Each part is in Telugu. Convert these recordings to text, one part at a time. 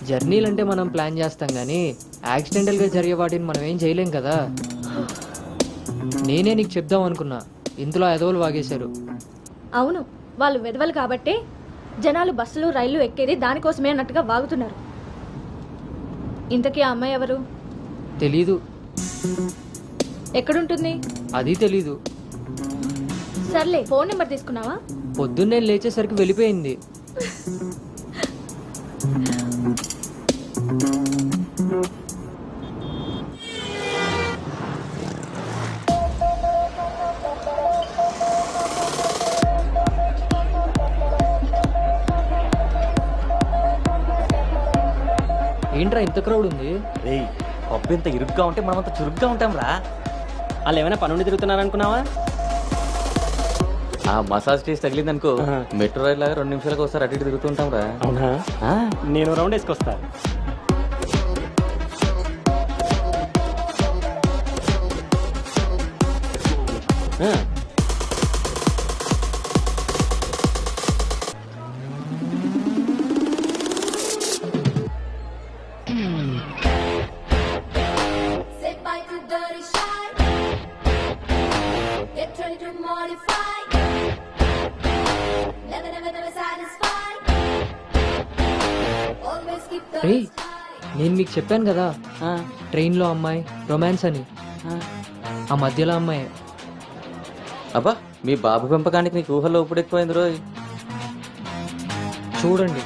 జర్నీలు అంటే మనం ప్లాన్ చేస్తాం కానీ యాక్సిడెంటల్గా జరిగే వాటిని మనం ఏం చేయలేం కదా. నేనే నీకు చెప్దాం అనుకున్నా, ఇందులో ఎదవలు వాగేశారు. అవును, వాళ్ళు వెదవలు కాబట్టే జనాలు బస్సులు రైళ్లు ఎక్కేది దానికోసమే అన్నట్టుగా వాగుతున్నారు. ఇంతకీ ఆ అమ్మాయి ఎవరు? తెలీదు. ఎక్కడుంటుంది? అది తెలీదు. సర్లే, ఫోన్ నెంబర్ తీసుకున్నావా? పొద్దున్నే లేచేసరికి వెళ్ళిపోయింది. ఏంట్రా ఇంత క్రౌడ్ ఉంది? రేయ్, పబ్బు ఇంత ఇరుగ్గా ఉంటే మనం అంత చురుగ్గా ఉంటాం రా. వాళ్ళు ఏమైనా పనుండి తిరుగుతున్నారనుకున్నావా? ఆ మసాజ్ టేస్ట్ తగిలిందనుకో, మెట్రో రైల్ లాగా 2 నిమిషాలకు ఒకసారి అటు ఇటు తిరుగుతుంటాం రా. అవునా? నేను round వేసుకొస్తా. Say bye to dirty shy. Get ready to modify. Never, never, never satisfied. Always keep the రేయ్, నేను మీకు చెప్పాను కదా ట్రైన్లో అమ్మాయి రొమాన్స్ అని. ఆ మధ్యలో అమ్మాయి. అబ్బా, మీ బాబు పెంపకానికి నీకు ఊహలో ఇప్పుడు ఎక్కువైంది రోజు. చూడండి.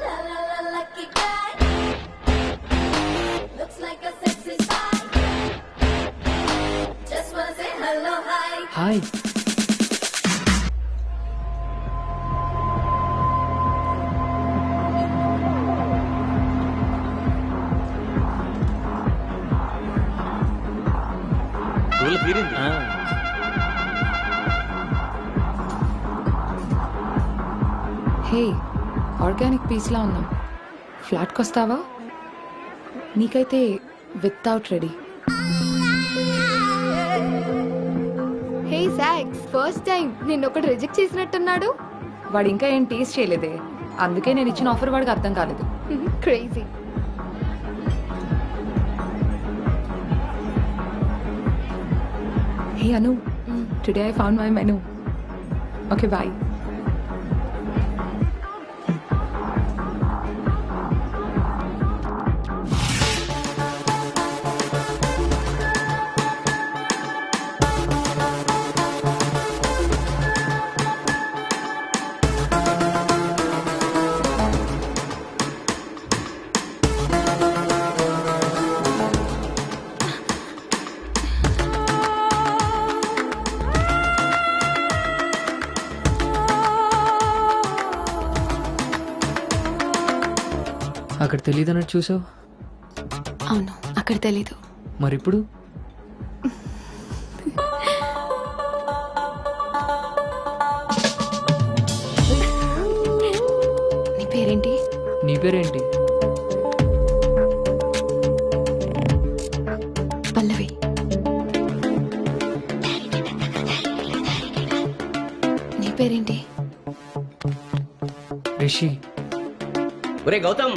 la la la lucky guy. Looks like a sexy spy. Just wanna say hello, hi. Hi. ఊళ్ళో తీరింది. హే, ఆర్గానిక్ పీస్లా ఉన్నాం. ఫ్లాట్కి వస్తావా? నీకైతే వితౌట్ రెడీ. హే సాక్స్, ఫస్ట్ టైం నిన్నొకటి రిజెక్ట్ చేసినట్టున్నాడు. వాడు ఇంకా ఏం టేస్ట్ చేయలేదే, అందుకే నేను ఇచ్చిన ఆఫర్ వాడికి అర్థం కాలేదు. Crazy. Hey Anu, today I found my menu. Okay boy. అక్కడ తెలియదన్నట్టు చూసావు. అవును, అక్కడ తెలీదు. మరిప్పుడు నీ పేరేంటి? నీ పేరేంటి? పల్లవి. నీ పేరేంటి? రిషి. ఒరే గౌతమ్,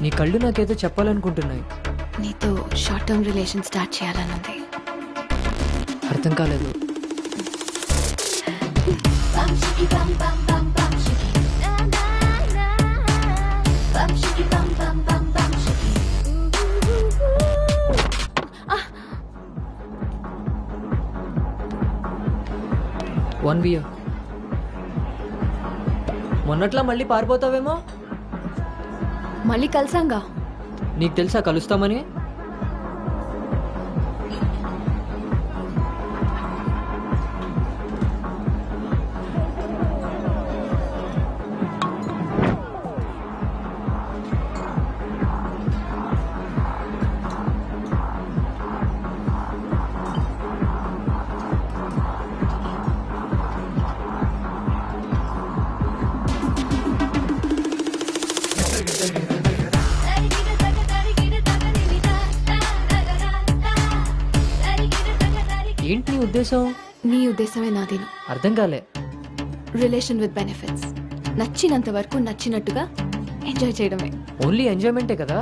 నీ కళ్ళు నాకేదో చెప్పాలనుకుంటున్నాయి. నీతో షార్ట్ టర్మ్ రిలేషన్ స్టార్ట్ చేయాలనుంది. అర్థం కాలేదు. Bum shiki bum bum bum bum shiki. Na na na. Bum shiki bum bum bum bum shiki. 1 year. మొన్నట్లా మళ్ళీ పారిపోతావేమో. మళ్ళీ కలిసాంగా. నీకు తెలుసా కలుస్తామని? ఏంటి నీ ఉద్దేశం? నీ ఉద్దేశమే నాదేను. అర్థం కాలే. Relation with benefits. నచ్చినంత వరకు నచ్చినట్టుగా ఎంజాయ్ చేయడమే. ఓన్లీ ఎంజాయ్మెంటే కదా?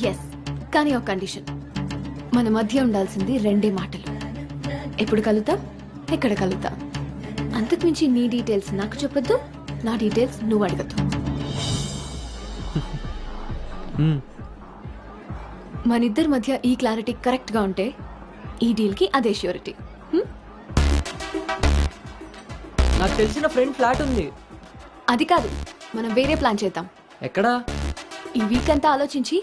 ఎస్, కానీ ఒక కండిషన్. మన మధ్య ఉండాల్సింది 2 మాటలు. ఎప్పుడు కలుద్దాం, ఎక్కడ కలుద్దాం. అంతకుమించి నీ డీటెయిల్స్ నాకు చెప్పొద్దు, నా డీటెయిల్స్ నువ్వు అడగద్దు. మనిద్దరి మధ్య ఈ క్లారిటీ కరెక్ట్గా ఉంటే ఈ డీల్కి అదే ష్యూరిటీ. నాకు తెలిసిన ఫ్రెండ్ ఫ్లాట్ ఉంది. అది కాదు, మనం వేరే ప్లాన్ చేద్దాం. ఎక్కడా? ఈ వీక్ అంతా ఆలోచించి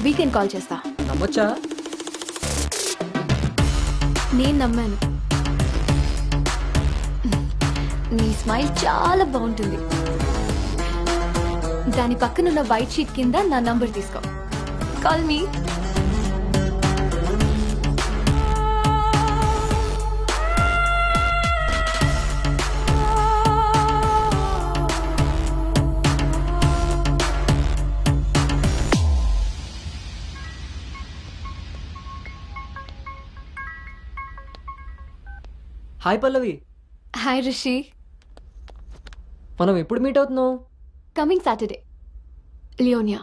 వీకెండ్ కాల్ చేస్తా. నమ్మొచ్చా? నేను నమ్మాను. నీ స్మైల్ చాలా బాగుంటుంది. దాని పక్కనున్న వైట్ షీట్ కింద నా నంబర్ తీసుకో. Call me. Hi Pallavi. Hi Rishi. మనం ఎప్పుడు మీట్ అవుతున్నావు? Coming Saturday, Leonia,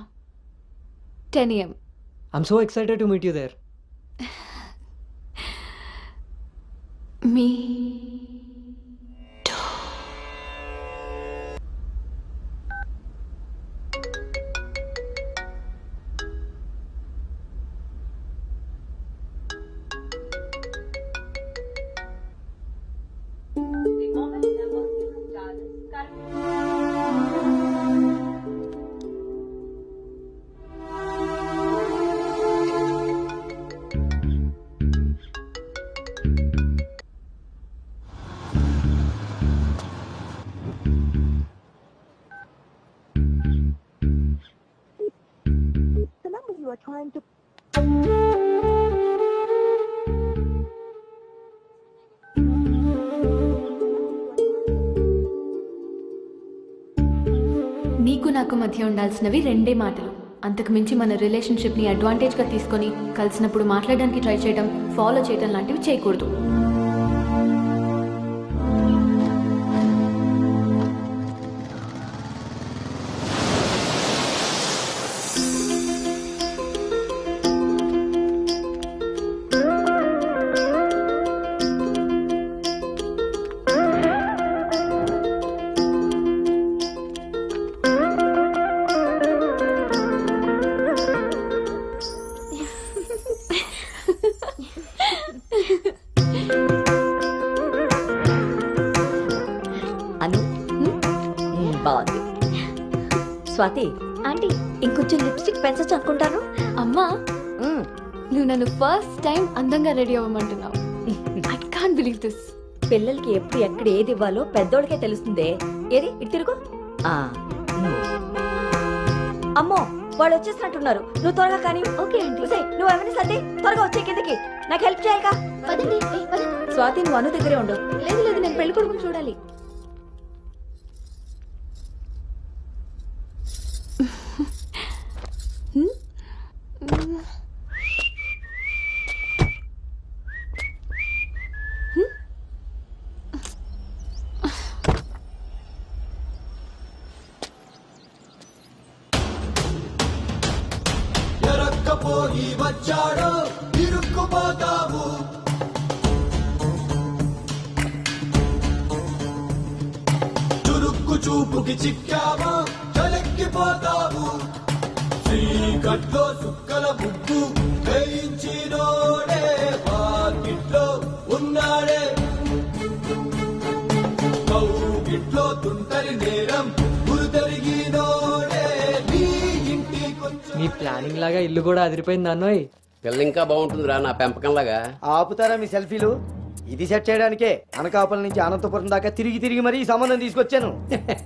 10 AM. I'm so excited to meet you there. మీ నీకు నాకు మధ్య ఉండాల్సినవి 2 మాటలు. అంతకు మించి మన రిలేషన్షిప్ని అడ్వాంటేజ్గా తీసుకొని కలిసినప్పుడు మాట్లాడడానికి ట్రై చేయడం, ఫాలో చేయడం లాంటివి చేయకూడదు. అను బాగుంది. స్వాతి ఆంటీ ఇంకొంచెం లిప్స్టిక్ పెంచచ్చు అనుకుంటాను. అమ్మా, నువ్వు నన్ను ఫస్ట్ టైం అందంగా రెడీ అవ్వమంటున్నావు. I can't believe this. పిల్లలకి ఎప్పుడు ఎక్కడ ఏది ఇవ్వాలో పెద్దోళ్ళకే తెలుస్తుందే. ఏది ఇటు తిరుగు. అమ్మో, వాళ్ళు వచ్చేసినట్టున్నారు. నువ్వు త్వరగా కానీ. Okay aunty. నువ్వు ఎవరిని సర్ది త్వరగా వచ్చే కిందకి. నాకు హెల్ప్ చేయాలిగా. పదండి. స్వాతి, నువ్వు అను దగ్గరే ఉండు. లేదు లేదు, నేను పెళ్లి కొడుకుని చూడాలి. ఎరక్కపోయి వచ్చాడు ఇరుక్కుపోతావు. చురుక్కు చూపుకి చిక్కావు చలెక్కిపోతావు. శ్రీకట్లో సుక్కల ముగ్గు వేయించినోడే వాకిట్లో ఉన్నాడే. కౌగిట్లో తుంటరి నేరం గురు తరిగినోడే. నీ ఇంటికొచ్చ మీ ప్లానింగ్ లాగా ఇల్లు కూడా అదిరిపోయింది అన్నోయ్. పిల్ల ఇంకా బాగుంటుందిరా నా పెంపకంలాగా. ఆపుతారా మీ సెల్ఫీలు? ఇది సెట్ చేయడానికే అనకాపల్లి నుంచి అనంతపురం దాకా తిరిగి మరీ ఈ సంబంధం తీసుకొచ్చాను.